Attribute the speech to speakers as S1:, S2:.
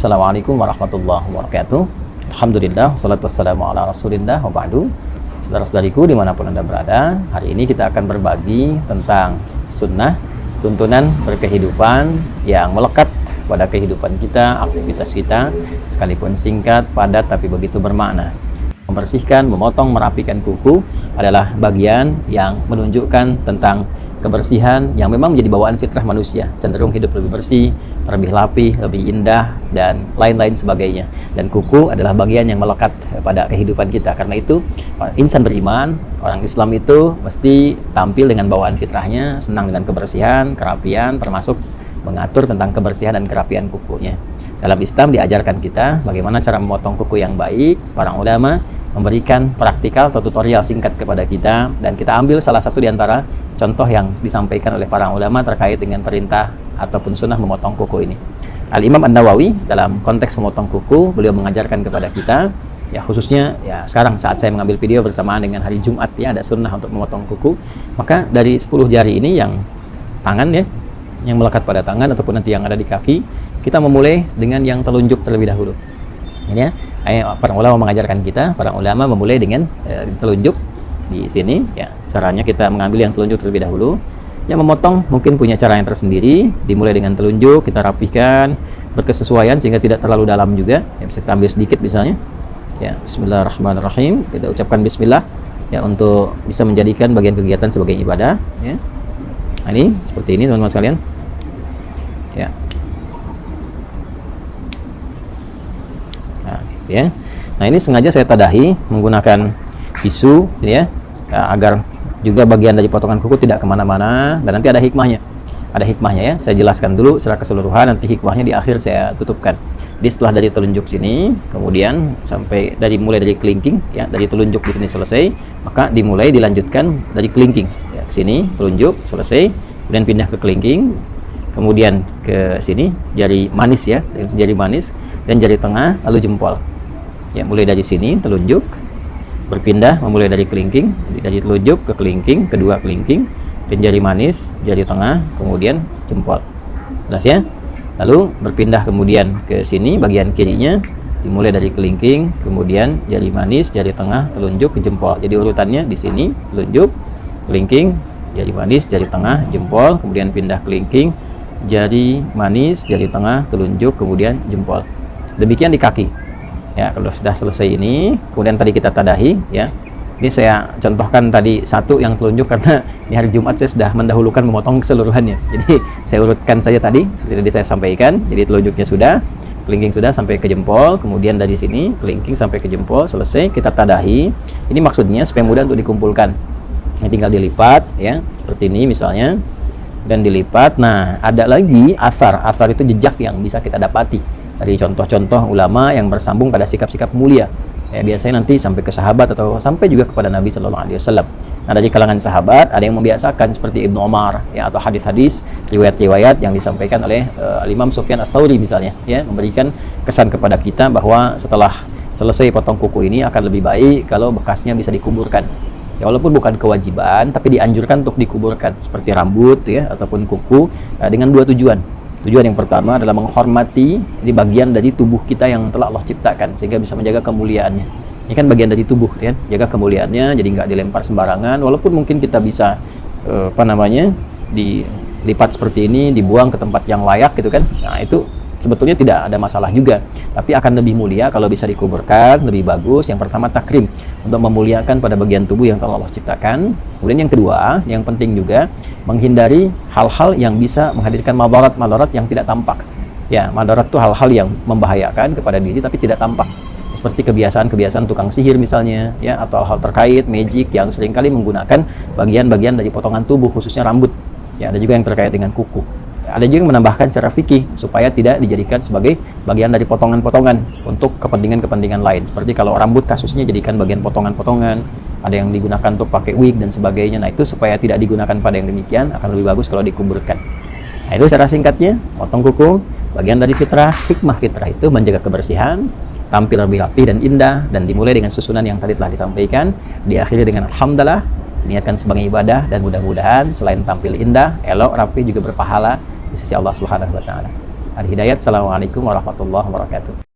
S1: Assalamualaikum warahmatullahi wabarakatuh. Alhamdulillah, salatu wassalamu ala rasulillah wa ba'du. Saudara-saudariku dimanapun Anda berada, hari ini kita akan berbagi tentang sunnah, tuntunan berkehidupan yang melekat pada kehidupan kita, aktivitas kita, sekalipun singkat, padat, tapi begitu bermakna. Membersihkan, memotong, merapikan kuku adalah bagian yang menunjukkan tentang kebersihan yang memang menjadi bawaan fitrah manusia, cenderung hidup lebih bersih, lebih rapih, lebih indah, dan lain-lain sebagainya. Dan kuku adalah bagian yang melekat pada kehidupan kita. Karena itu, insan beriman, orang Islam itu mesti tampil dengan bawaan fitrahnya, senang dengan kebersihan, kerapian, termasuk mengatur tentang kebersihan dan kerapian kukunya. Dalam Islam diajarkan kita bagaimana cara memotong kuku yang baik. Para ulama memberikan praktikal atau tutorial singkat kepada kita, dan kita ambil salah satu di antara contoh yang disampaikan oleh para ulama terkait dengan perintah ataupun sunnah memotong kuku ini. Al-Imam An-Nawawi dalam konteks memotong kuku, beliau mengajarkan kepada kita, ya khususnya ya sekarang saat saya mengambil video bersamaan dengan hari Jumat, ya ada sunnah untuk memotong kuku, maka dari 10 jari ini yang tangan ya, yang melekat pada tangan ataupun nanti yang ada di kaki, kita memulai dengan yang telunjuk terlebih dahulu. Ini ya, para ulama mengajarkan kita, para ulama memulai dengan telunjuk di sini ya. Caranya kita mengambil yang telunjuk terlebih dahulu. Yang memotong mungkin punya cara yang tersendiri, dimulai dengan telunjuk, kita rapihkan berkesesuaian sehingga tidak terlalu dalam juga. Ya, bisa kita ambil sedikit misalnya. Ya, bismillahirrahmanirrahim. Kita ucapkan bismillah ya untuk bisa menjadikan bagian kegiatan sebagai ibadah ya. Nah, ini seperti ini teman-teman sekalian. Ya. Ya. Nah, ini sengaja saya tadahi menggunakan tisu ya, agar juga bagian dari potongan kuku tidak kemana-mana, dan nanti ada hikmahnya. Ada hikmahnya ya, saya jelaskan dulu secara keseluruhan, nanti hikmahnya di akhir saya tutupkan. Jadi setelah dari telunjuk sini, kemudian sampai mulai dari kelingking ya, dari telunjuk di sini selesai, maka dilanjutkan dari kelingking ya, ke sini telunjuk selesai, kemudian pindah ke kelingking, kemudian ke sini jari manis ya, jari manis dan jari tengah, lalu jempol. Ya, mulai dari sini telunjuk, berpindah memulai dari kelingking, dari telunjuk ke kelingking, kedua kelingking, dan jari manis, jari tengah, kemudian jempol. Jelas ya? Lalu berpindah kemudian ke sini bagian kirinya, dimulai dari kelingking, kemudian jari manis, jari tengah, telunjuk ke jempol. Jadi urutannya di sini telunjuk, kelingking, jari manis, jari tengah, jempol, kemudian pindah kelingking, jari manis, jari tengah, telunjuk, kemudian jempol. Demikian di kaki. Ya, kalau sudah selesai ini, kemudian tadi kita tadahi ya. Ini saya contohkan tadi satu yang telunjuk karena di hari Jumat saya sudah mendahulukan memotong keseluruhannya. Jadi saya urutkan saja tadi seperti tadi saya sampaikan. Jadi telunjuknya sudah, kelingking sudah sampai ke jempol, kemudian dari sini kelingking sampai ke jempol, selesai kita tadahi. Ini maksudnya supaya mudah untuk dikumpulkan. Ini tinggal dilipat ya, seperti ini misalnya. Dan dilipat. Nah, ada lagi asar. Asar itu jejak yang bisa kita dapati dari contoh-contoh ulama yang bersambung pada sikap-sikap mulia. Ya, biasanya nanti sampai ke sahabat atau sampai juga kepada Nabi Shallallahu Alaihi Wasallam. Nah, dari kalangan sahabat ada yang membiasakan seperti Ibnu Umar ya, atau hadis-hadis, riwayat-riwayat yang disampaikan oleh Imam Sufyan Ats-Tsauri misalnya, ya, memberikan kesan kepada kita bahwa setelah selesai potong kuku ini akan lebih baik kalau bekasnya bisa dikuburkan. Ya, walaupun bukan kewajiban, tapi dianjurkan untuk dikuburkan seperti rambut ya ataupun kuku dengan dua tujuan. Tujuan yang pertama adalah menghormati di bagian dari tubuh kita yang telah Allah ciptakan sehingga bisa menjaga kemuliaannya. Ini kan bagian dari tubuh ya, jaga kemuliaannya jadi nggak dilempar sembarangan. Walaupun mungkin kita bisa dilipat seperti ini, dibuang ke tempat yang layak gitu kan. Nah, itu sebetulnya tidak ada masalah juga, tapi akan lebih mulia kalau bisa dikuburkan, lebih bagus. Yang pertama takrim, untuk memuliakan pada bagian tubuh yang telah Allah ciptakan. Kemudian yang kedua, yang penting juga menghindari hal-hal yang bisa menghadirkan madarat yang tidak tampak. Ya, madarat itu hal-hal yang membahayakan kepada diri tapi tidak tampak. Seperti kebiasaan-kebiasaan tukang sihir misalnya, ya, atau hal-hal terkait magic yang seringkali menggunakan bagian-bagian dari potongan tubuh khususnya rambut. Ya, ada juga yang terkait dengan kuku. Ada juga yang menambahkan secara fikih supaya tidak dijadikan sebagai bagian dari potongan-potongan untuk kepentingan-kepentingan lain. Seperti kalau rambut kasusnya jadikan bagian potongan-potongan, ada yang digunakan untuk pakai wig dan sebagainya. Nah, itu supaya tidak digunakan pada yang demikian akan lebih bagus kalau dikuburkan. Nah, itu secara singkatnya, potong kuku, bagian dari fitrah. Hikmah fitrah itu menjaga kebersihan, tampil lebih rapi dan indah, dan dimulai dengan susunan yang tadi telah disampaikan, diakhiri dengan alhamdulillah, niatkan sebagai ibadah, dan mudah-mudahan selain tampil indah, elok, rapi, juga berpahala di sisi Allah Subhanahu wa Ta'ala. Hidayat. Assalamualaikum warahmatullahi wabarakatuh.